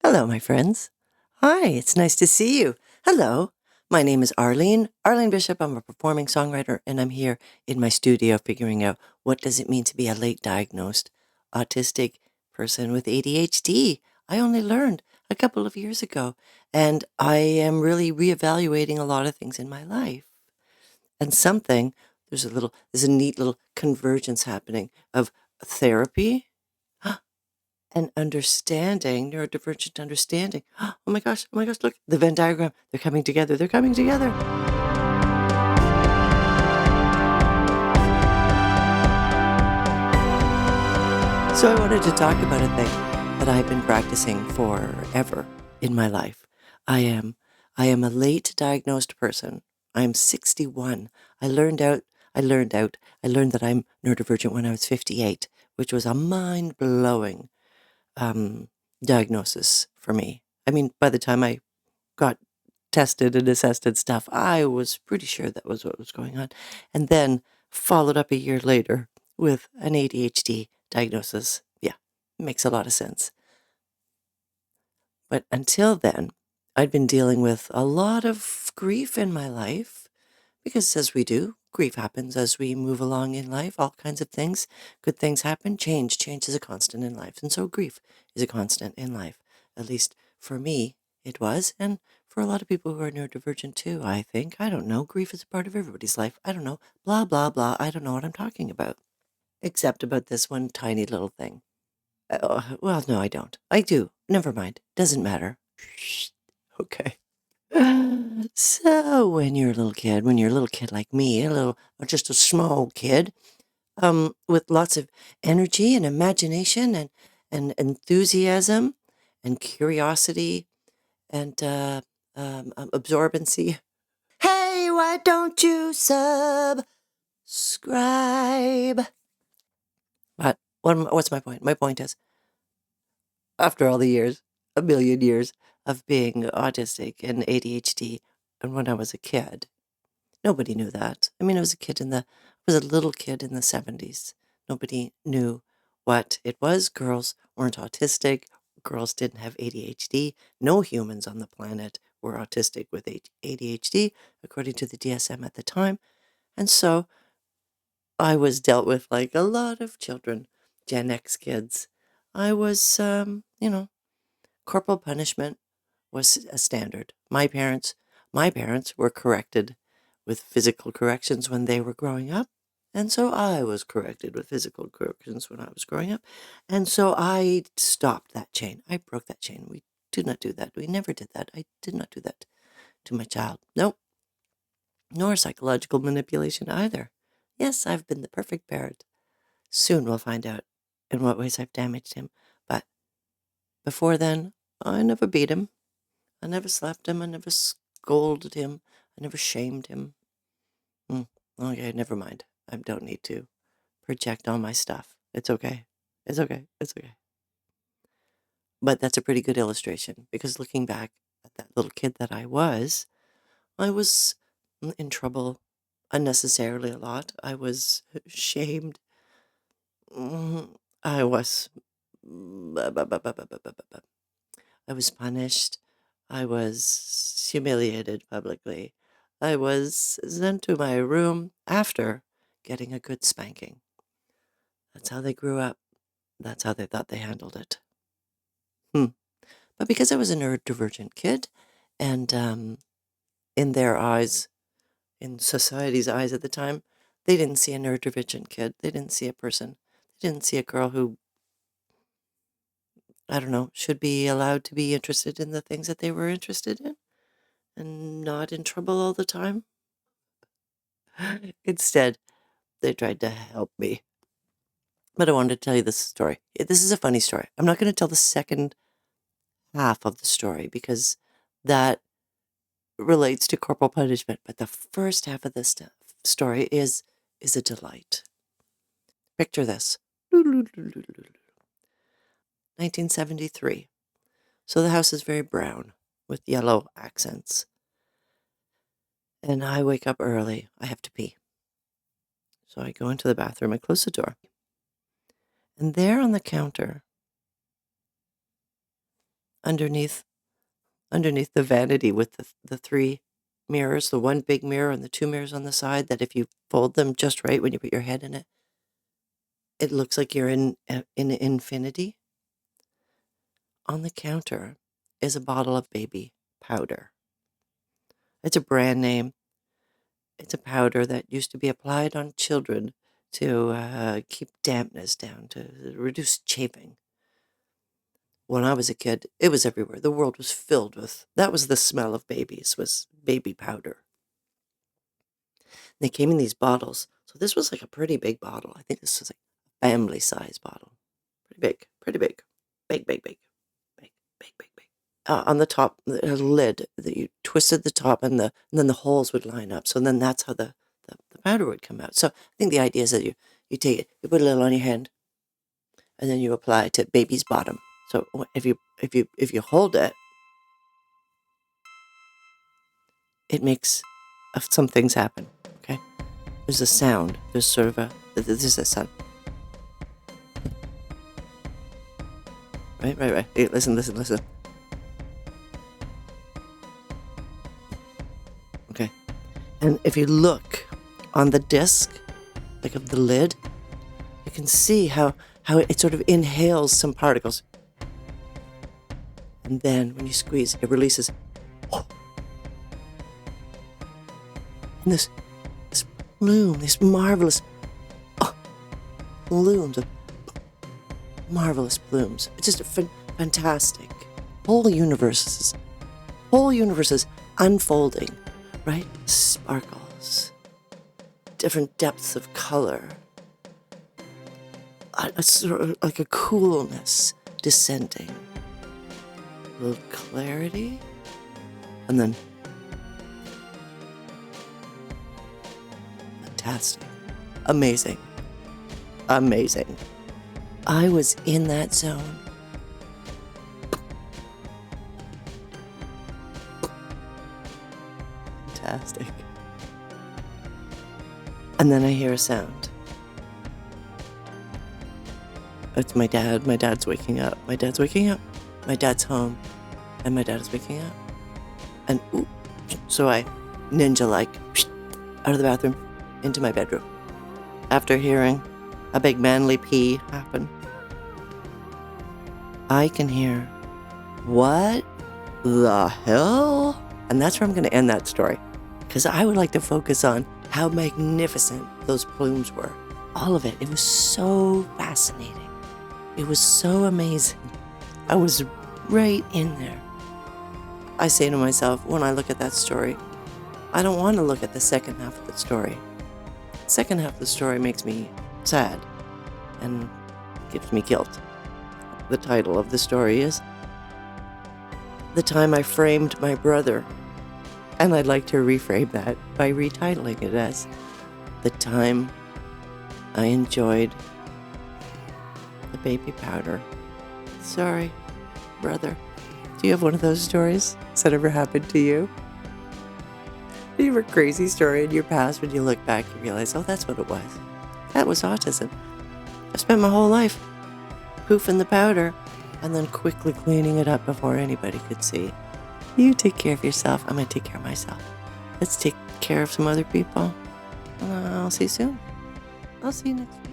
Hello, my friends. Hi, it's nice to see you. Hello, my name is Arlene Bishop. I'm a performing songwriter, and I'm here in my studio figuring out what does it mean to be a late diagnosed autistic person with ADHD. I only learned a couple of years ago, and I am really reevaluating a lot of things in my life. And there's a neat little convergence happening of therapy and understanding, neurodivergent understanding. Oh my gosh, look, the Venn diagram. They're coming together. They're coming together. So I wanted to talk about a thing that I've been practicing forever in my life. I am I am a late diagnosed person. I'm 61. I learned out I learned that I'm neurodivergent when I was 58, which was a mind-blowing um, diagnosis for me. I mean, by the time I got tested and assessed and stuff, I was pretty sure that was what was going on. And then followed up a year later with an ADHD diagnosis. Yeah, makes a lot of sense. But until then, I'd been dealing with a lot of grief in my life because, as we do, grief happens as we move along in life, all kinds of things. Good things happen. Change is a constant in life. And so grief is a constant in life. At least for me, it was. And for a lot of people who are neurodivergent too, I think. I don't know. Grief is a part of everybody's life. I don't know. Blah, blah, blah. I don't know what I'm talking about. Except about this one tiny little thing. Well, no, I don't. I do. Never mind. Doesn't matter. Okay. So when you're a little kid like me, or just a small kid, with lots of energy and imagination and enthusiasm and curiosity and absorbency. Hey, why don't you subscribe? What's my point? My point is, after all the years, a million years of being autistic and ADHD, and when I was a kid, nobody knew that. I mean, I was a little kid in the 70s. Nobody knew what it was. Girls weren't autistic. Girls didn't have ADHD. No humans on the planet were autistic with ADHD, according to the DSM at the time. And so I was dealt with like a lot of children, Gen X kids. I was, corporal punishment was a standard. My parents were corrected with physical corrections when they were growing up, and so I was corrected with physical corrections when I was growing up, and so I stopped that chain. I broke that chain. We did not do that. We never did that. I did not do that to my child. Nope. Nor psychological manipulation either. Yes, I've been the perfect parent. Soon we'll find out in what ways I've damaged him, but before then, I never beat him. I never slapped him. I never scolded him. I never shamed him. Okay, never mind. I don't need to project all my stuff. It's okay. It's okay. It's okay. But that's a pretty good illustration because looking back at that little kid that I was in trouble unnecessarily a lot. I was shamed. I was. I was punished. I was humiliated publicly. I was sent to my room after getting a good spanking. That's how they grew up. That's how they thought they handled it. Hmm. But because I was a neurodivergent kid, and in their eyes, in society's eyes at the time, they didn't see a neurodivergent kid. They didn't see a person. They didn't see a girl who, I don't know, should be allowed to be interested in the things that they were interested in and not in trouble all the time. Instead, they tried to help me. But I wanted to tell you this story. This is a funny story. I'm not going to tell the second half of the story because that relates to corporal punishment. But the first half of this story is a delight. Picture this. 1973. So the house is very brown with yellow accents. And I wake up early. I have to pee. So I go into the bathroom. I close the door. And there on the counter underneath the vanity with the three mirrors, the one big mirror and the two mirrors on the side, that if you fold them just right when you put your head in it, it looks like you're in infinity. On the counter is a bottle of baby powder. It's a brand name. It's a powder that used to be applied on children to keep dampness down, to reduce chafing. When I was a kid, it was everywhere. The world was filled with, that was the smell of babies, was baby powder. They came in these bottles. So this was like a pretty big bottle. I think this was like a family size bottle. Pretty big, pretty big. Big, big, big. Big, big, big, big. On the top, a lid that you twisted the top, and then the holes would line up. So then that's how the powder would come out. So I think the idea is that you take it, you put a little on your hand, and then you apply it to baby's bottom. So if you hold it, it makes some things happen. Okay, there's a sound. There's sort of there's a sound. Right. Hey, listen. Okay, and if you look on the disc, like of the lid, you can see how it sort of inhales some particles. And then when you squeeze, it releases. And this plume, this marvelous plumes of marvelous plumes. It's just fantastic. Whole universes unfolding, right? Sparkles, different depths of color, a sort of like a coolness descending, a little clarity, and then fantastic, amazing. I was in that zone. Fantastic. And then I hear a sound. It's my dad. My dad's waking up. My dad's home. And my dad is waking up. And so I ninja-like out of the bathroom into my bedroom. After hearing a big manly pee happen, I can hear, what the hell? And that's where I'm going to end that story, because I would like to focus on how magnificent those plumes were. All of it. It was so fascinating. It was so amazing. I was right in there. I say to myself, when I look at that story, I don't want to look at the second half of the story. The second half of the story makes me sad and gives me guilt. The title of the story is The Time I Framed My Brother. And I'd like to reframe that by retitling it as The Time I Enjoyed the Baby Powder. Sorry, brother. Do you have one of those stories? Has that ever happened to you? Do you have a crazy story in your past when you look back and realize, oh, that's what it was? That was autism. I spent my whole life poofing the powder and then quickly cleaning it up before anybody could see. You take care of yourself. I'm going to take care of myself. Let's take care of some other people. I'll see you soon. I'll see you next week.